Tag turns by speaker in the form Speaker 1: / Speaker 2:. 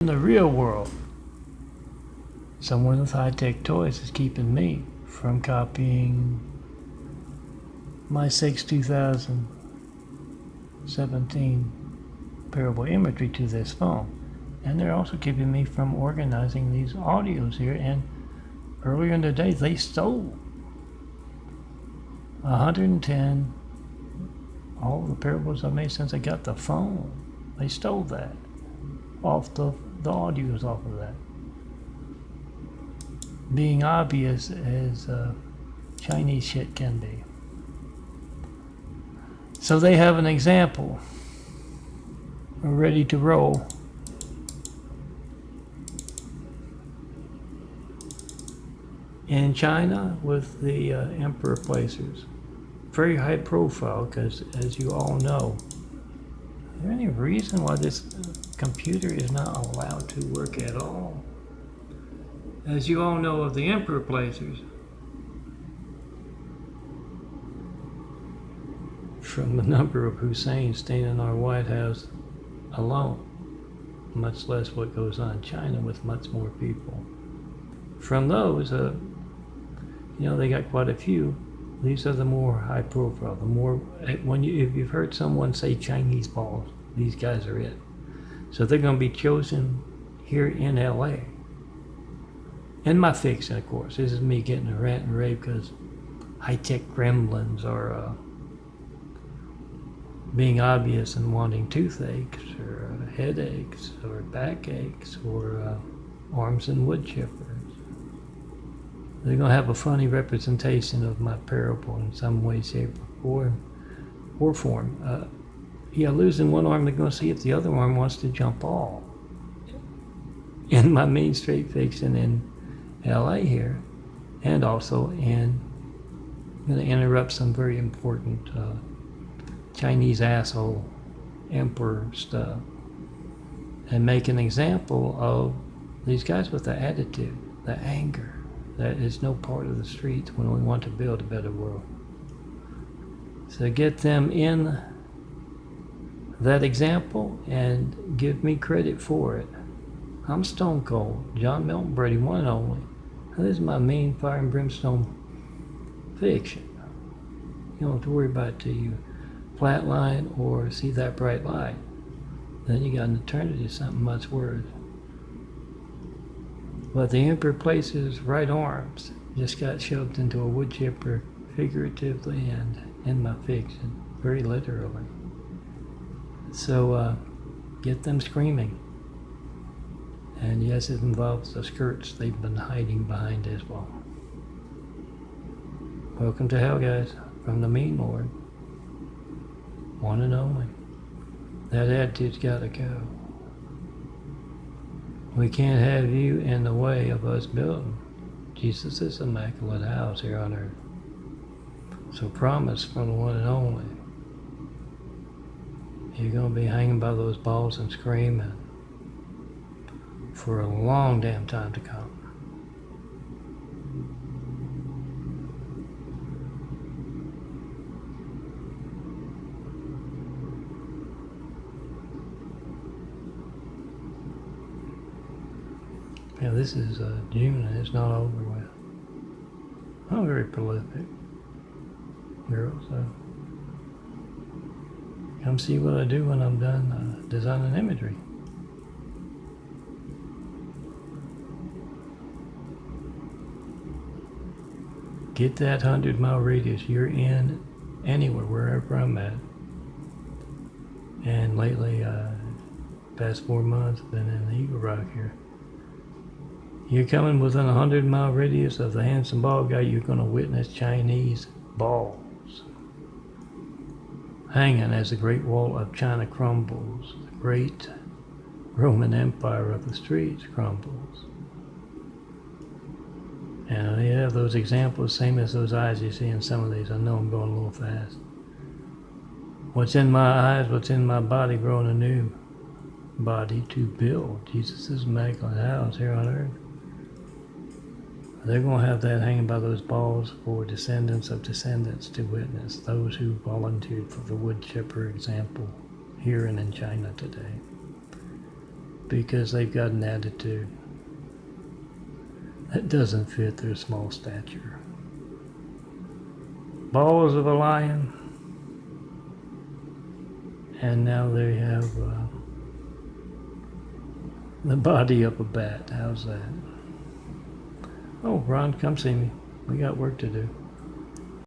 Speaker 1: In the real world, someone with high-tech toys is keeping me from copying my 2017 parable imagery to this phone. And they're also keeping me from organizing these audios here. And earlier in the day, they stole 110, all the parables I've made since I got the phone. They stole that off the audios off of that. Being obvious as Chinese shit can be. So they have an example ready to roll. In China with the emperor placers. Very high profile because, as you all know, is there any reason why this computer is not allowed to work at all? As you all know of the emperor placers, from the number of Husseins staying in our White House alone, much less what goes on in China with much more people. From those, they got quite a few. These are the more high profile. The more, if you've heard someone say Chinese balls, these guys are it. So they're going to be chosen here in LA. In my fiction, of course. This is me getting a rant and rave because high-tech gremlins are being obvious and wanting toothaches or headaches or backaches or arms and woodchippers. They're going to have a funny representation of my parable in some way, shape, or form. Losing one arm, they're going to see if the other arm wants to jump off. In my main straight fiction in LA here, and also I'm going to interrupt some very important Chinese asshole emperor stuff and make an example of these guys with the attitude, the anger. That is no part of the streets when we want to build a better world. So get them in that example and give me credit for it. I'm Stone Cold, John Milton Brady, one and only. This is my mean fire and brimstone fiction. You don't have to worry about it till you flatline or see that bright light. Then you got an eternity, something much worse. But the emperor places right arms just got shoved into a woodchipper, figuratively and in my fiction, very literally. So get them screaming. And yes, it involves the skirts they've been hiding behind as well. Welcome to hell, guys, from the mean lord. One and only. That attitude's gotta go. We can't have you in the way of us building Jesus' immaculate house here on earth. So promise from the one and only, you're going to be hanging by those balls and screaming for a long damn time to come. Yeah, this is June and it's not over with. I'm very prolific girl, so come see what I do when I'm done designing imagery. Get that 100-mile radius. You're in anywhere, wherever I'm at. And lately, past 4 months, I've been in the Eagle Rock here. You're coming within a 100-mile radius of the handsome bald guy, you're going to witness Chinese balls hanging as the Great Wall of China crumbles, the great Roman Empire of the streets crumbles. And they have those examples, same as those eyes you see in some of these. I know I'm going a little fast. What's in my eyes, what's in my body, growing a new body to build Jesus' immaculate house here on earth. They're going to have that hanging by those balls for descendants of descendants to witness, those who volunteered for the Woodchipper example here and in China today. because they've got an attitude that doesn't fit their small stature. Balls of a lion, and now they have the body of a bat. How's that? Oh, Ron, come see me. We got work to do.